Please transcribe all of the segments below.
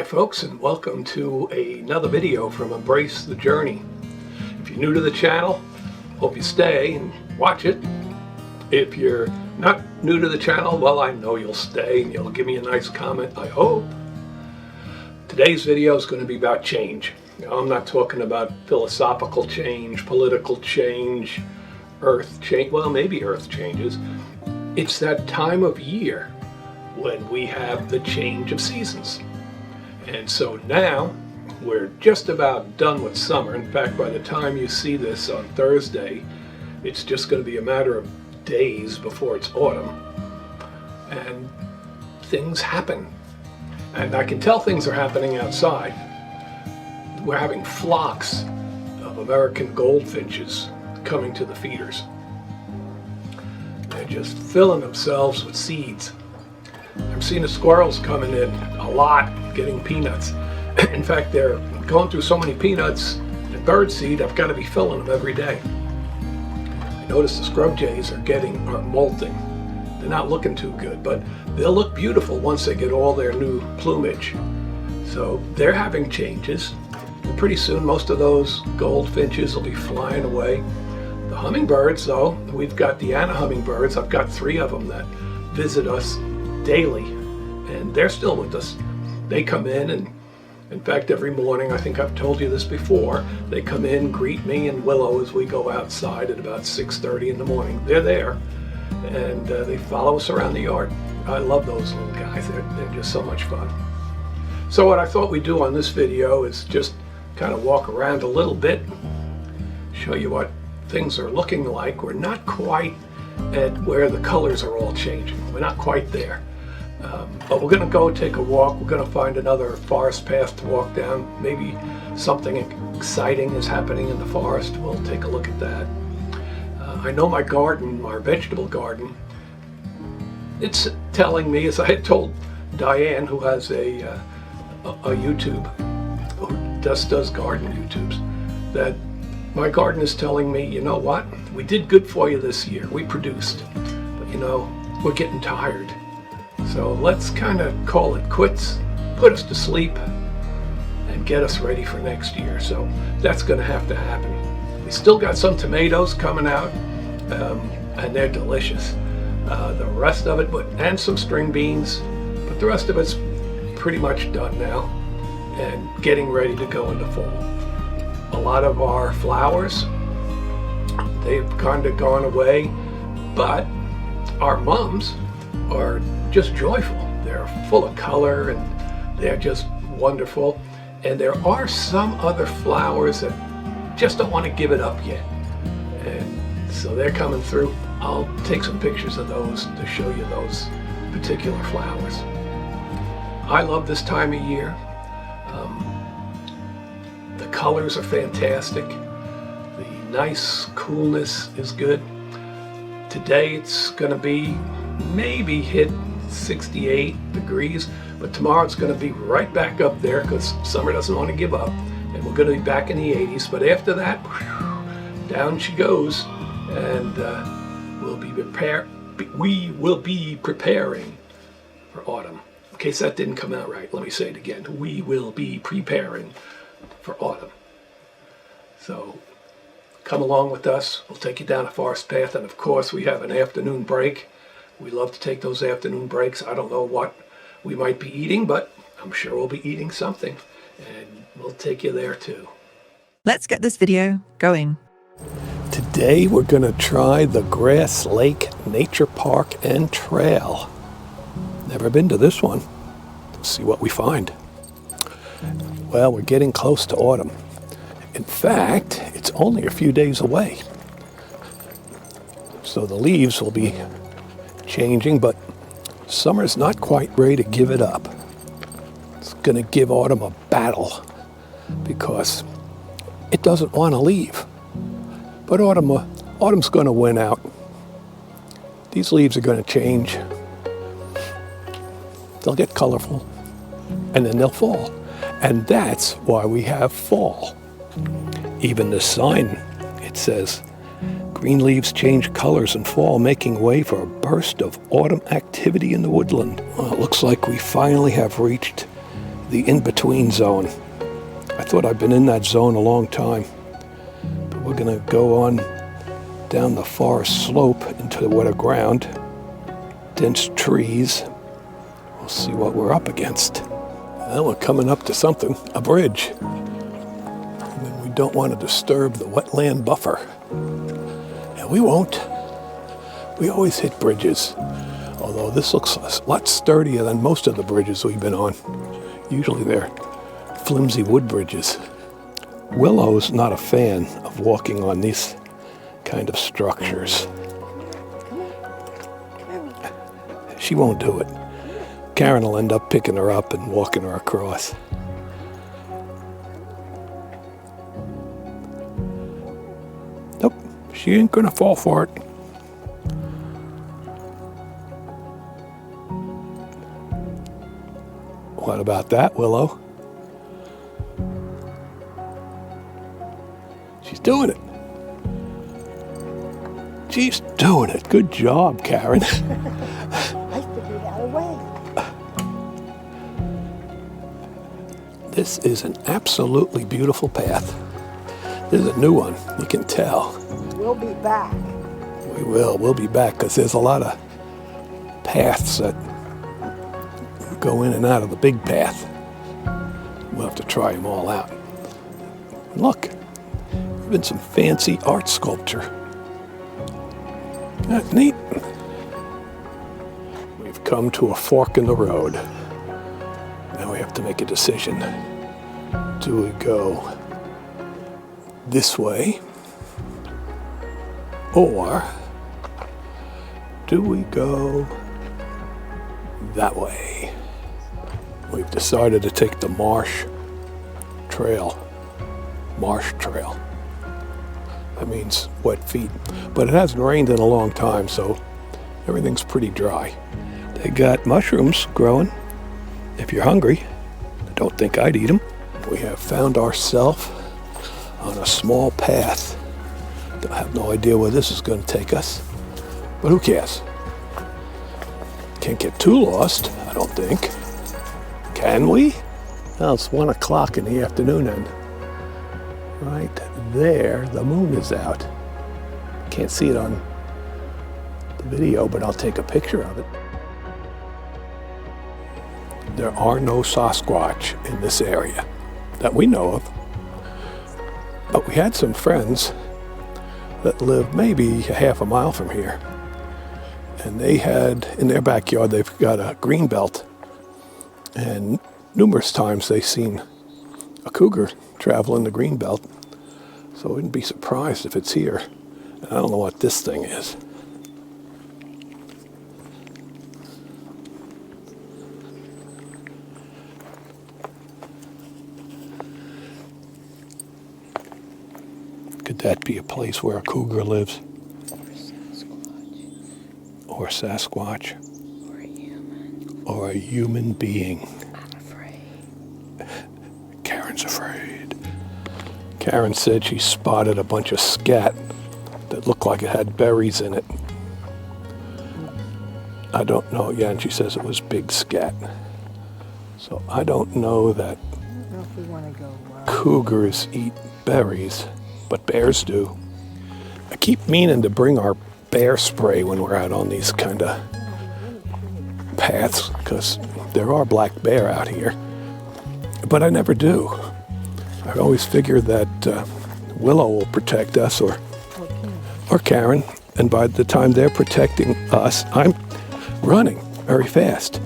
Hi folks, and welcome to another video from Embrace the Journey. If you're new to the channel, hope you stay and watch it. If you're not new to the channel, well, I know you'll stay and you'll give me a nice comment, I hope. Today's video is going to be about change. I'm not talking about philosophical change, political change, earth change. Well, maybe earth changes. It's that time of year when we have the change of seasons. And so now we're just about done with summer. In fact, by the time you see this on Thursday, it's just going to be a matter of days before it's autumn. And things happen. And I can tell things are happening outside. We're having flocks of American goldfinches coming to the feeders. They're just filling themselves with seeds. I'm seeing the squirrels coming in a lot, getting peanuts. In fact, they're going through so many peanuts and birdseed, I've got to be filling them every day. I notice the scrub jays are molting. They're not looking too good, but they'll look beautiful once they get all their new plumage. So they're having changes. And pretty soon, most of those goldfinches will be flying away. The hummingbirds, though, we've got the Anna hummingbirds. I've got 3 of them that visit us daily, and they're still with us. They come in, and in fact every morning, I think I've told you this before, they come in, greet me and Willow as we go outside at about 6:30 in the morning. They're there, and they follow us around the yard. I love those little guys. They're just so much fun. So what I thought we'd do on this video is just kind of walk around a little bit, show you what things are looking like. We're not quite at where the colors are all changing. We're not quite there. But we're going to go take a walk. We're going to find another forest path to walk down. Maybe something exciting is happening in the forest. We'll take a look at that. I know my garden, our vegetable garden, it's telling me, as I had told Diane, who has a YouTube, who just does garden YouTubes, that my garden is telling me, you know what, we did good for you this year. We produced, but you know, we're getting tired. So let's kind of call it quits, put us to sleep, and get us ready for next year. So that's going to have to happen. We still got some tomatoes coming out, and they're delicious. The rest of it, and some string beans, but the rest of it's pretty much done now and getting ready to go into fall. A lot of our flowers, they've kind of gone away, but our mums are just joyful. They're full of color and they're just wonderful. And there are some other flowers that just don't want to give it up yet. And so they're coming through. I'll take some pictures of those to show you those particular flowers. I love this time of year. The colors are fantastic. The nice coolness is good. Today it's going to be maybe hit 68 degrees, but tomorrow it's going to be right back up there because summer doesn't want to give up, and we're going to be back in the 80s. But after that, whew, down she goes, and we will be preparing for autumn. In case that didn't come out right, let me say it again. We will be preparing for autumn. So come along with us. We'll take you down a forest path, and of course we have an afternoon break. We love to take those afternoon breaks. I don't know what we might be eating, but I'm sure we'll be eating something, and we'll take you there too. Let's get this video going. Today we're going to try the Grass Lake Nature Park and Trail. Never been to this one. Let's see what we find. Well, we're getting close to autumn. In fact, it's only a few days away. So the leaves will be changing, but summer's not quite ready to give it up. It's going to give autumn a battle because it doesn't want to leave. But autumn's going to win out. These leaves are going to change. They'll get colorful, and then they'll fall. And that's why we have fall. Even the sign, it says, green leaves change colors in fall, making way for a burst of autumn activity in the woodland. Well, it looks like we finally have reached the in-between zone. I thought I'd been in that zone a long time, but we're gonna go on down the forest slope into the wetter ground, dense trees. We'll see what we're up against. Now we're coming up to something, a bridge. And then we don't want to disturb the wetland buffer. And we won't. We always hit bridges. Although this looks a lot sturdier than most of the bridges we've been on. Usually they're flimsy wood bridges. Willow's not a fan of walking on these kind of structures. She won't do it. Karen will end up picking her up and walking her across. Nope, she ain't gonna fall for it. What about that, Willow? She's doing it. She's doing it. Good job, Karen. I figured out a way. This is an absolutely beautiful path. This is a new one, you can tell. We'll be back. We will. We'll be back because there's a lot of paths that go in and out of the big path. We'll have to try them all out. Look, even some fancy art sculpture. That's neat. We've come to a fork in the road. Now we have to make a decision. Do we go this way? Or do we go that way? We've decided to take the marsh trail. That means wet feet. But it hasn't rained in a long time, so everything's pretty dry. They got mushrooms growing. If you're hungry, I don't think I'd eat them. We have found ourselves on a small path. I have no idea where this is going to take us, but who cares? Can't get too lost, I don't think. Can we? Well, it's 1 o'clock in the afternoon, and right there, the moon is out. Can't see it on the video, but I'll take a picture of it. There are no Sasquatch in this area that we know of, but we had some friends that live maybe a half a mile from here, and they had in their backyard, they've got a green belt, and numerous times they've seen a cougar traveling the green belt, so I wouldn't be surprised if it's here. And I don't know what this thing is. Could that be a place where a cougar lives? Or Sasquatch. Or a human. Or a human being. I'm afraid. Karen's afraid. Karen said she spotted a bunch of scat that looked like it had berries in it. I don't know. Yeah, and she says it was big scat. So I don't know that I don't know if we want to go cougars eat berries, but bears do. I keep meaning to bring our bear spray when we're out on these kind of paths, because there are black bear out here, but I never do. I always figure that Willow will protect us, or Karen, and by the time they're protecting us, I'm running very fast.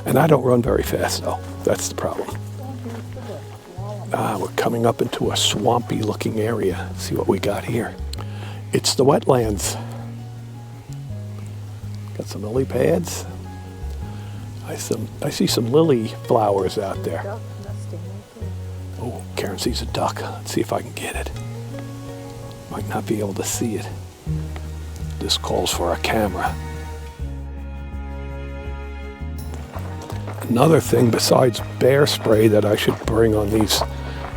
And I don't run very fast, though. That's the problem. We're coming up into a swampy looking area. Let's see what we got here. It's the wetlands. Got some lily pads. I see some lily flowers out there. Oh, Karen sees a duck. Let's see if I can get it. Might not be able to see it. This calls for a camera. Another thing besides bear spray that I should bring on these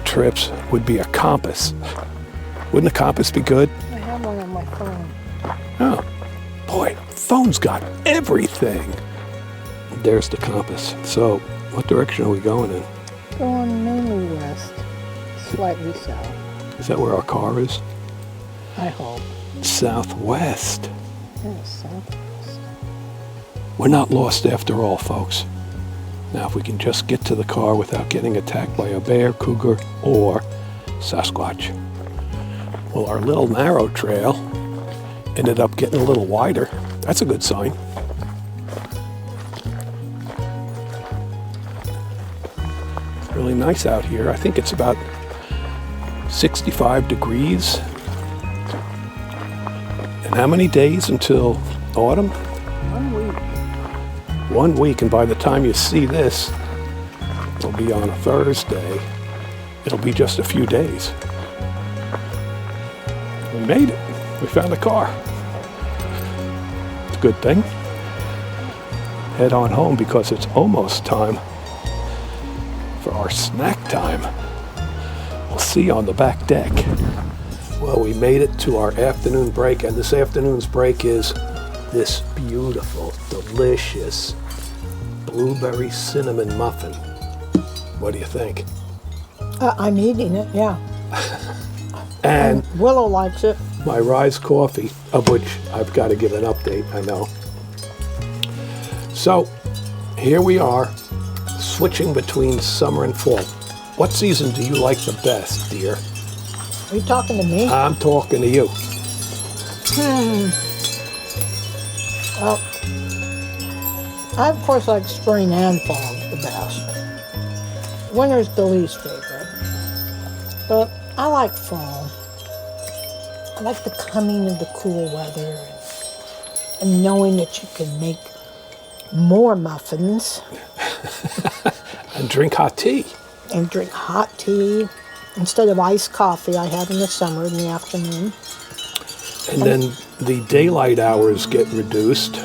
trips would be a compass. Wouldn't a compass be good? I have one on my phone. Oh, boy, phone's got everything. There's the compass. So, what direction are we going in? going mainly west, slightly south. Is that where our car is? I hope. Southwest. Yeah, southwest. We're not lost after all, folks. Now, if we can just get to the car without getting attacked by a bear, cougar, or Sasquatch. Well, our little narrow trail ended up getting a little wider. That's a good sign. It's really nice out here. I think it's about 65 degrees. And how many days until autumn? 1 week. 1 week, and by the time you see this, it'll be on a Thursday. It'll be just a few days. We made it. We found a car. It's a good thing. Head on home because it's almost time for our snack time. We'll see you on the back deck. Well, we made it to our afternoon break, and this afternoon's break is this beautiful, delicious blueberry cinnamon muffin. What do you think? I'm eating it, yeah. And Willow likes it. my Rise coffee, of which I've got to give an update, I know. So, here we are, switching between summer and fall. What season do you like the best, dear? Are you talking to me? I'm talking to you. Well, I of course like spring and fall the best. Winter's the least favorite. But I like fall. I like the coming of the cool weather and knowing that you can make more muffins And drink hot tea. and drink hot tea instead of iced coffee I have in the summer in the afternoon. And then the daylight hours get reduced.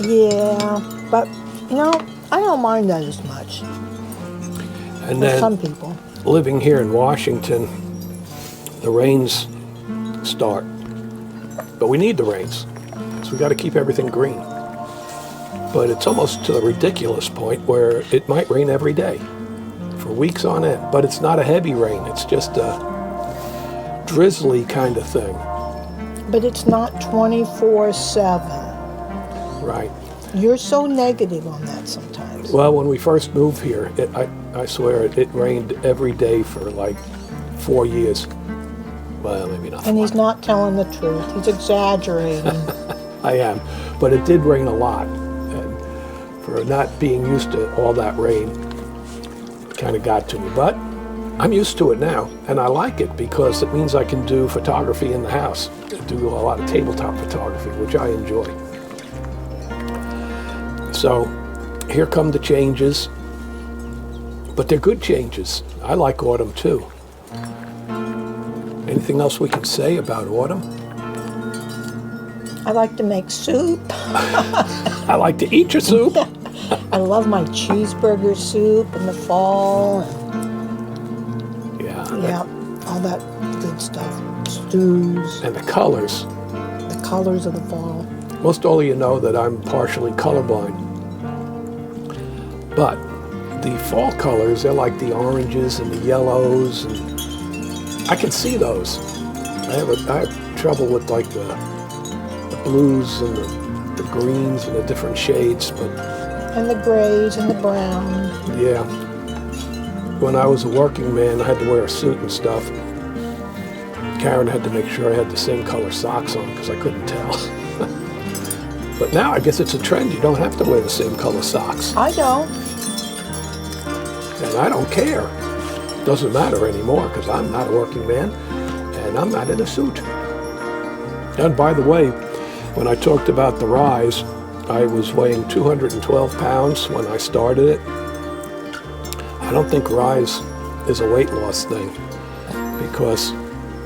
Yeah, but you know, I don't mind that as much And for some then people. living here in Washington, the rains start. But we need the rains, so we got to keep everything green. But it's almost to the ridiculous point where it might rain every day for weeks on end. But it's not a heavy rain, it's just a drizzly kind of thing. But it's not 24/7. Right. You're so negative on that sometimes. Well, when we first moved here, I swear it rained every day for like 4 years. Well, maybe not. And he's not telling the truth. He's exaggerating. I am. But it did rain a lot. And for not being used to all that rain, it kind of got to me. But I'm used to it now. And I like it because it means I can do photography in the house. I do a lot of tabletop photography, which I enjoy. So here come the changes. But they're good changes. I like autumn too. Anything else we can say about autumn? I like to make soup. I like to eat your soup. I love my cheeseburger soup in the fall. And, Yeah. all that good stuff. Stews, And the colors. the colors of the fall. Most all of you know that I'm partially colorblind. But the fall colors, they're like the oranges and the yellows, and I can see those. I have trouble with like the blues and the greens and the different shades, but And the grays and the brown. yeah. When I was a working man, I had to wear a suit and stuff. Karen had to make sure I had the same color socks on because I couldn't tell. But now I guess it's a trend. You don't have to wear the same color socks. I don't. And I don't care. Doesn't matter anymore because I'm not a working man and I'm not in a suit. And by the way, when I talked about the Rise, I was weighing 212 pounds when I started it. I don't think Rise is a weight loss thing because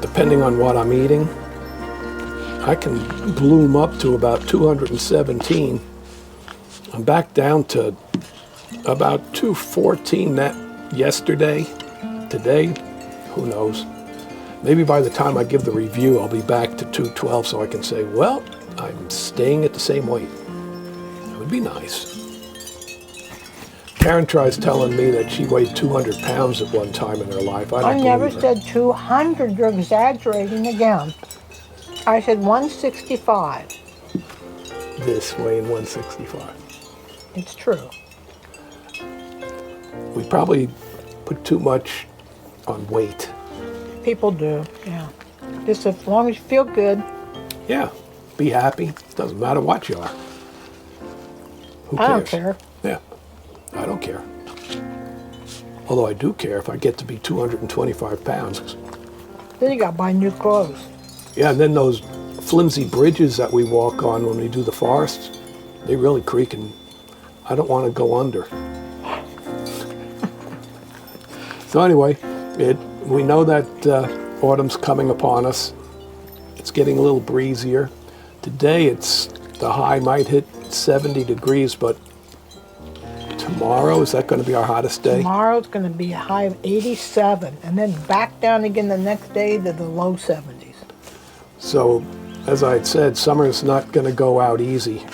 depending on what I'm eating, I can bloom up to about 217. I'm back down to about 214 that yesterday. Today, who knows? Maybe by the time I give the review, I'll be back to 212 so I can say, well, I'm staying at the same weight. That would be nice. Karen tries telling me that she weighed 200 pounds at one time in her life. I I don't never believe her. said 200. You're exaggerating again. I said 165. This weighing 165. It's true. We probably put too much on weight. People do, yeah. Just as long as you feel good. Yeah, be happy. Doesn't matter what you are. Who cares? I don't care. Yeah, I don't care. Although I do care if I get to be 225 pounds. Then you got to buy new clothes. Yeah, and then those flimsy bridges that we walk on when we do the forests, they really creak, and I don't want to go under. So anyway, we know that autumn's coming upon us. It's getting a little breezier. Today the high might hit 70 degrees, but tomorrow, is that going to be our hottest day? Tomorrow's going to be a high of 87, and then back down again the next day to the low 70s. So, as I had said, summer's not going to go out easy.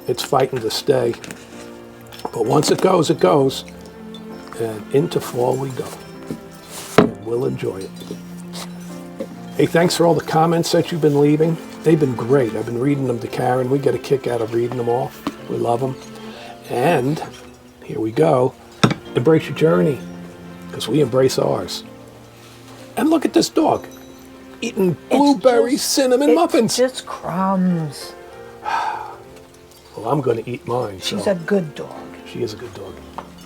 It's fighting to stay. But once it goes, and into fall we go. And we'll enjoy it. Hey, thanks for all the comments that you've been leaving. They've been great. I've been reading them to Karen. We get a kick out of reading them all. We love them. And here we go. Embrace your journey, because we embrace ours. And look at this dog, eating blueberry cinnamon muffins. It's just crumbs. Well, I'm going to eat mine. She's so. a good dog. She is a good dog.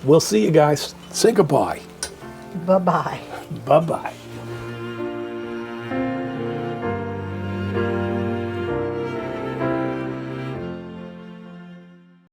We'll see you guys. Say goodbye. Bye-bye. Bye-bye.